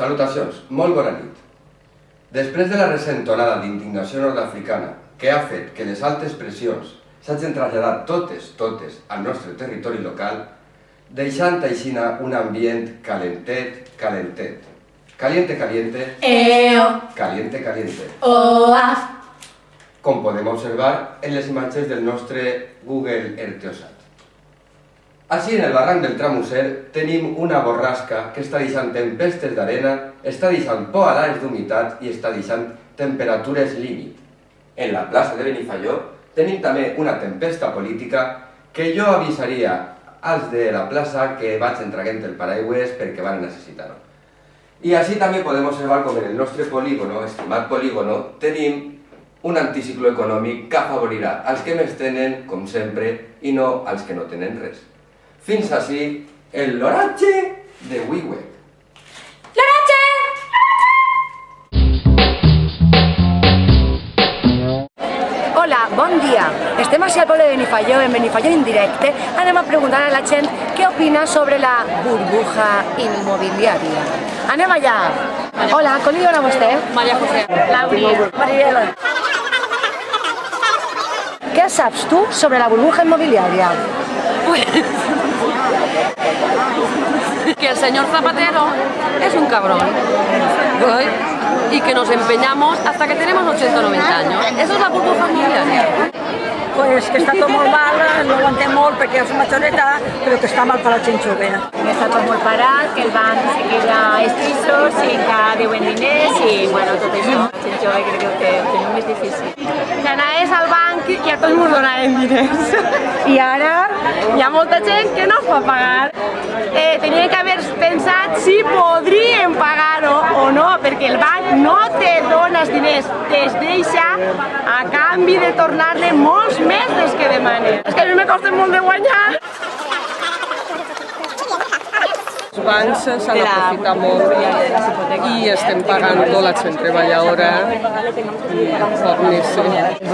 Salutacions, molt bona nit. Després de la recent onada d'indignació nord-africana que ha fet que les altes pressions s'hagin traslladat totes al nostre territori local, deixant aixina un ambient calentet. Caliente, caliente. Com podem observar en les imatges del nostre Google Earthosat. Així, en el barranc del Tramuser, tenim una borrasca que està deixant tempestes d'arena, està deixant poalars d'humitat i està deixant temperatures límit. En la plaça de Benifaió tenim també una tempesta política que jo avisaria als de la plaça que vaig traient el paraigües perquè van necessitar-ho. I així també podem observar com en el nostre polígono, estimat polígono, tenim un anticicló econòmic que afavorirà als que més tenen, com sempre, i no als que no tenen res. Fins així, l'oratge de Wiwek. ¡L'oratge! Hola, bon dia. Estem així al poble de Benifaió, en Benifaió en directe. Anem a preguntar a la gent què opina sobre la burbuja immobiliària. Anem allà. Hola, com li diuen a vostè? María José. Laura. Mariela. Què saps tu sobre la burbuja immobiliària? Que el señor Zapatero es un cabrón y que nos empeñamos hasta que tenemos 80 o 90 años. Eso es la burbuja inmobiliaria. Pues que està tot molt mal, no ho entenc molt perquè és majoreta, però que està mal per la gent jove. Està tot molt parat, que el banc se queda estissos i que deuen diners i bueno, tot això. La gent jove crec que ho tenim més difícil. Que anaves al banc i a tots ens donaven diners. I ara hi ha molta gent que no pot pagar. Tenien que haver pensat si podrien pagar-ho o no, perquè el banc no te dona els diners, te'ls deixa a canvi de tornar-ne molts més dels que demanen. És que a mi me costa molt de guanyar. Els bancs s'han aprofitat molt i estem pagant tot la gent treballadora i poc més.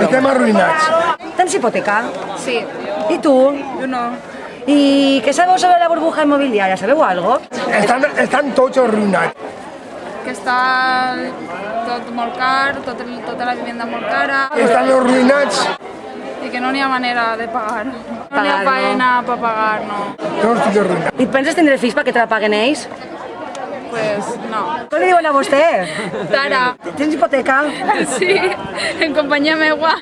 Estem arruïnats. Tens hipoteca? Sí. I tu? Jo no. I què sabeu sobre la burbuja immobiliària? Sabeu algo? Estan tots arruïnats. Que està tot molt car, tota la vivenda molt cara. Estan arruïnats. I que no n'hi ha manera de pagar. No n'hi ha feina per pagar, no. Jo estic arruïnat. I penses tindre fills perquè te la paguen ells? Pues no. Com li diuen a vostè? Tara. Tens hipoteca? Sí, en companyia meua.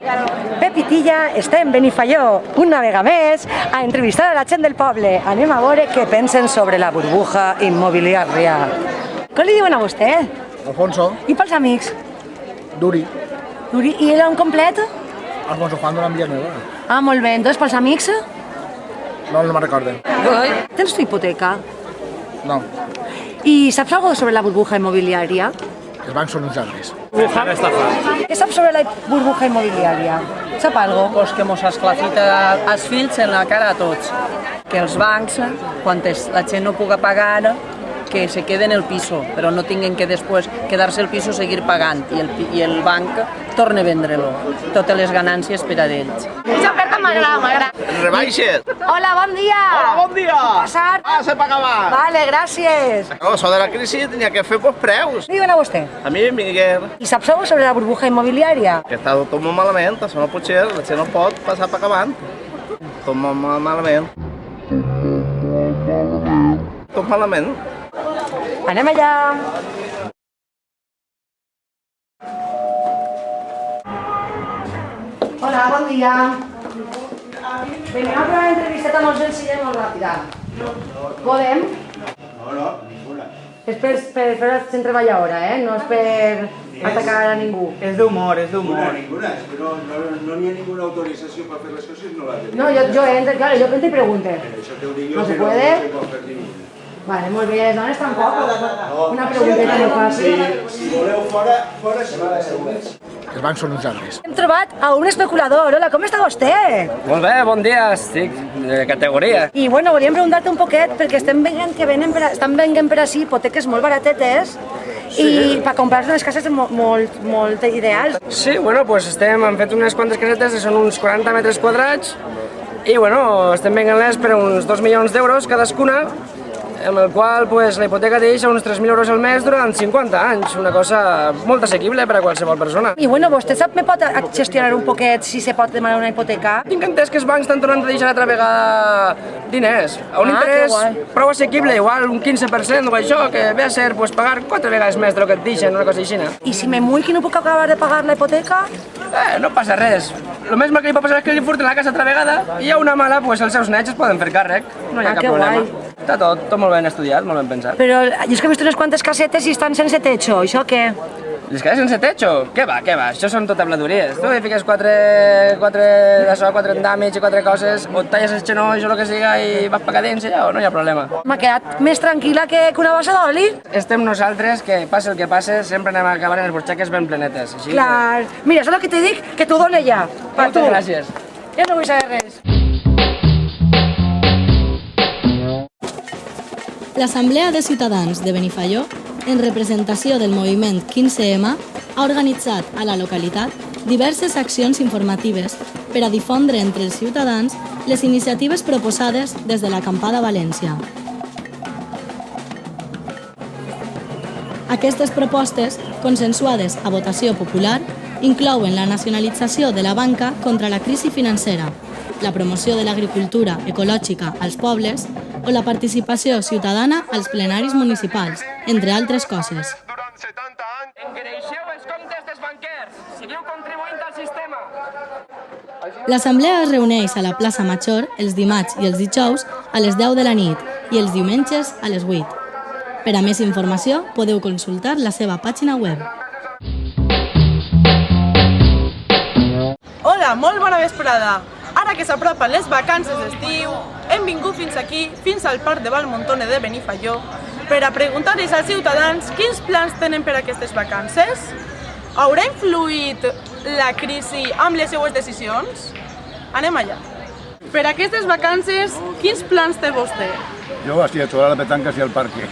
Pep i Tilla estem en Benifaió una vegada més a entrevistar a la gent del poble. Anem a veure què pensen sobre la burbuja immobiliària. Com li diuen a vostè? Alfonso. I pels amics? Duri. Duri. I el nom complet? Alfonso Juan de la Villanueva. Ah, molt bé. Entonces, pels amics? No me'n recordo. Tens tu hipoteca? No. I saps alguna cosa sobre la burbuja immobiliària? Els bancs són uns altres. Què saps sobre la burbuja immobiliària? Sap algo? Pues que mos esclafita els fills en la cara a tots. Que els bancs, quan la gent no puga pagar, que se queden el piso, però no tinguen que després quedar-se el piso seguir pagant i el banc torna a vendre-lo. Totes les ganàncies per a ells. Aquesta oferta m'agrada. Rebaixes. Hola, bon dia. Hola, bon dia. Passar. Passa per acabar. Vale, gràcies. Això de la crisi tenia que fer pues, preus. Què diuen a vostè? A mi, Miguel, I saps alguna cosa sobre la burbuja immobiliària? que està tot molt malament, això no pot ser, la gent no pot passar per acabant. Tot molt malament. Tot malament. Anem allà. Hola, bon dia. Venim a fer una entrevisteta molt senzilla i molt ràpida. Podem? No, ninguna. És per fer la gent treballadora, no és per atacar a ningú. És d'humor, és d'humor. Ninguna, és que no n'hi ha ninguna autorització per fer les coses, no la tenim. No, jo entro, claro, jo entro i pregunte. Això te ho dic jo, No se que no puede. se pot fer ninguna. Vale, molt bé, les dones tampoc. Una pregunteta molt fàcil. Si voleu fora si voleu. Els bancs són uns altres. Hem trobat a un especulador. Hola, com està vostè? Molt bé, bon dia, estic de categoria. I bueno, volíem preguntar-te un poquet, perquè estem veient que estan venent per així hipoteques molt baratetes i per comprar unes cases molt ideals. Sí, bueno, pues hem fet unes quantes casetes, són uns 40 metres quadrats i bueno, estem venent-les per uns 2 milions d'euros cadascuna. amb el qual pues, la hipoteca te deixa uns 3.000 euros al mes durant 50 anys, una cosa molt assequible per a qualsevol persona. I bueno, vostè sap, me pot gestionar un poquet si se pot demanar una hipoteca? Tinc entès que els bancs estan tornant a deixar altra vegada diners, a un interès prou assequible, igual un 15% o això, que ve a ser pues, pagar 4 vegades més del que et deixen, una cosa així. I si me muic i no puc acabar de pagar la hipoteca? No passa res. El més mal que li pot passar és que li furten la casa altra vegada i hi ha una mala, pues, els seus nets es poden fer càrrec, no hi ha cap problema. Està tot molt ben estudiat, molt ben pensat. Però jo és que he vist unes quantes casetes i estan sense techo, això què? Les cases sense techo? Què va, això són tot habladuries. Tu hi fiques quatre endàmits i 4 coses, o et talles els genolls o el que siga i vas per dins i ja, no hi ha problema. M'ha quedat més tranquil·la que una bossa d'oli. Estem nosaltres, que passi el que passi, sempre anem a acabar en les butxaques ben plenetes. Així clar. Mira, saps el que t'he dit? Que t'ho dono ja. Moltes gràcies. Jo no vull saber res. L'Assemblea de Ciutadans de Benifaió, en representació del moviment 15M, ha organitzat a la localitat diverses accions informatives per a difondre entre els ciutadans les iniciatives proposades des de l'Acampada València. Aquestes propostes, consensuades a votació popular, inclouen la nacionalització de la banca contra la crisi financera, la promoció de l'agricultura ecològica als pobles o la participació ciutadana als plenaris municipals, entre altres coses. Engreixeu els comptes dels banquers! Seguiu contribuint al sistema! L'assemblea es reuneix a la plaça Major els dimarts i els dijous a les 10 de la nit i els diumenges a les 8. Per a més informació podeu consultar la seva pàgina web. Hola, molt bona vesprada! Ara que s'apropen les vacances d'estiu, hem vingut fins aquí, fins al Parc de Valmontone de Benifaió, per a preguntar-los als ciutadans quins plans tenen per a aquestes vacances. Haurà influït la crisi amb les seues decisions? Anem allà. Per a aquestes vacances, quins plans té vostè? Jo estic a jugar a la petanca i al parque.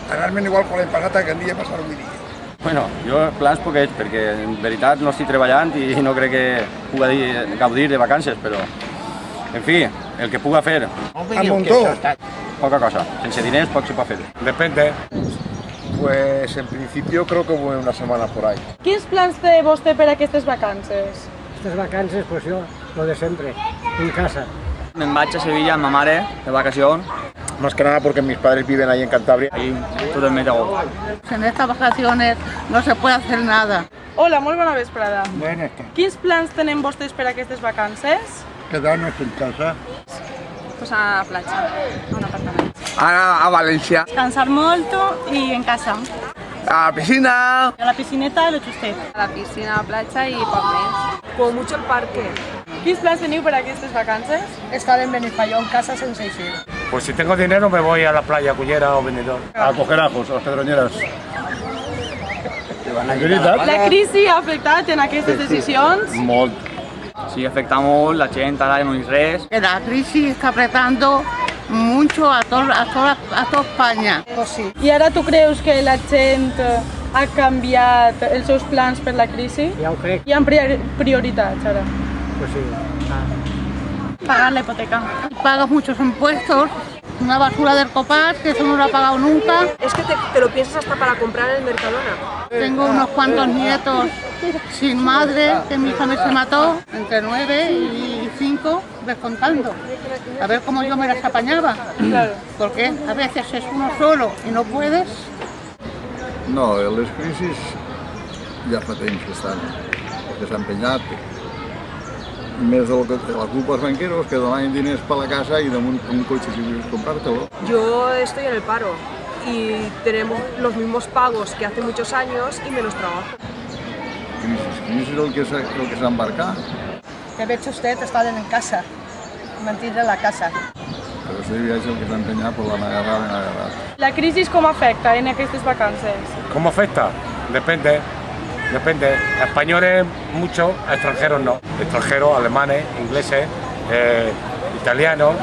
Anar-me'n igual que l'any passat, aquell dia passar un dia. Bueno, jo plans poquets, perquè en veritat no estic treballant i no crec que pugui gaudir de vacances, però, en fi, el que puga fer. A Montó. Poca cosa, sense diners poc se pot fer. Depende. Pues en principio creo que voy una semana por ahí. Quins plans té vostè per a aquestes vacances? Estas vacances, pues yo, lo de siempre, en casa. Me'n vaig a Sevilla amb ma mare, de vacacions. Más que nada porque mis padres viven ahí en Cantabria. Ahí todo el mes de agosto. En estas vacaciones no se puede hacer nada. Hola, molt bona vesprada. Buenas. Quins plans tenen vostès per a aquestes vacances? Quedarnos en casa. Pues a la platja, a un apartament. Ara a València. Descansar molto y en casa. A la piscina. A la piscineta lo hecho usted. A la piscina, a la platja y poc més. Como mucho el parque. Quins plans teniu per a aquestes vacances? Estar en Benifaió en casa sense eixir. Pues si tengo dinero me voy a la playa Cullera o Benidorm. A coger ajos, a las pedroñeras. La crisi ha afectat en aquestes decisions? Molt. Sí, afecta molt, la gent ara no hi res. La crisis está apretando mucho a toda España. Pues sí. I ara tu creus que la gent ha canviat els seus plans per la crisi? Ja ho crec. Hi ha prioritats ara? Pues sí. Pagar la hipoteca. Pagas muchos impuestos, una basura del Copar, que eso no lo ha pagado nunca. Es que te lo piensas hasta para comprar en el Mercadona. Tengo unos cuantos nietos sin madre, que mi hija me se mató, entre 9 y 5, descontando. A ver cómo yo me las apañaba. Claro. Porque a veces es uno solo y no puedes. No, les crisis ja fa temps que estan, perquè s'han empenyat. Més del que la culpa als banqueros, que donaven diners per la casa i damunt un cotxe si quieres comprártelo. Yo estoy en el paro y tenemos los mismos pagos que hace muchos años y menos trabajo. Crisis és el que s'ha embarcat. Que veig usted estar en casa, mantenir la casa. Però este viatge el que s'ha empenyat per la guerra. La crisi com afecta en aquestes vacances? ¿Cómo afecta? Depende. Españoles mucho, extranjeros no. Extranjeros, alemanes, ingleses, italianos.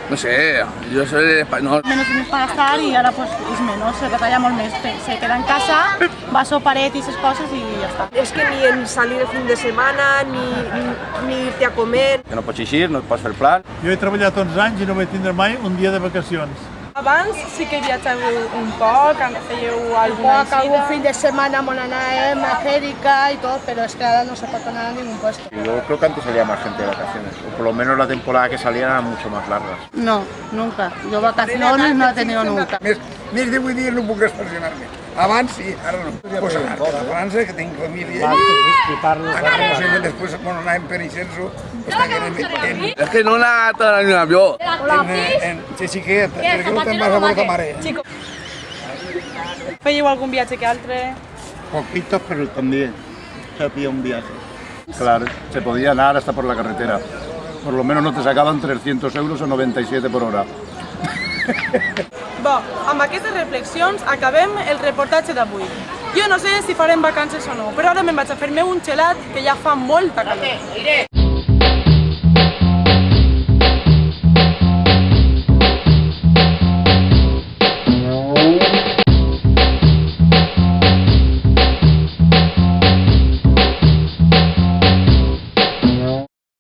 No sé, yo soy español. Menos diners para gastar y ahora pues es menos, se retalla molt més. Se queda en casa, va a paret y esas cosas y ya está. Es que ni en salir el fin de semana, ni irte a comer. Que no pots eixir, no et pots fer el plan. Jo he treballat 11 anys i no vaig tindre mai un dia de vacacions. Abans sí que viatjàveu un poc, fèieu alguna eixida. Algún fin de semana monanaem a América y todo, pero es que ahora no se puede poner a ningún puesto. Yo creo que antes salía más gente de vacaciones, o por lo menos la temporada que salía era mucho más largas. No, nunca. Yo vacaciones no he tenido nunca. Més de 8 dies no puc estacionar-me. Abans sí, ara no. Pues a França, que tinc família, després quan anàvem per Icenso, Es que no he anat en un avió. en Xexiquet, perquè no te'n vas a Porta Mare. Fèieu algun viatge que altre? Poquitos, pero también se hacía un viaje. Claro, se podía andar hasta por la carretera. Por lo menos no te sacaban 300 euros o 97 por hora. Bo, amb aquestes reflexions acabem el reportatge d'avui. Jo no sé si farem vacances o no, però ara me'n vaig a fer-me un gelat que ja fa molta calor.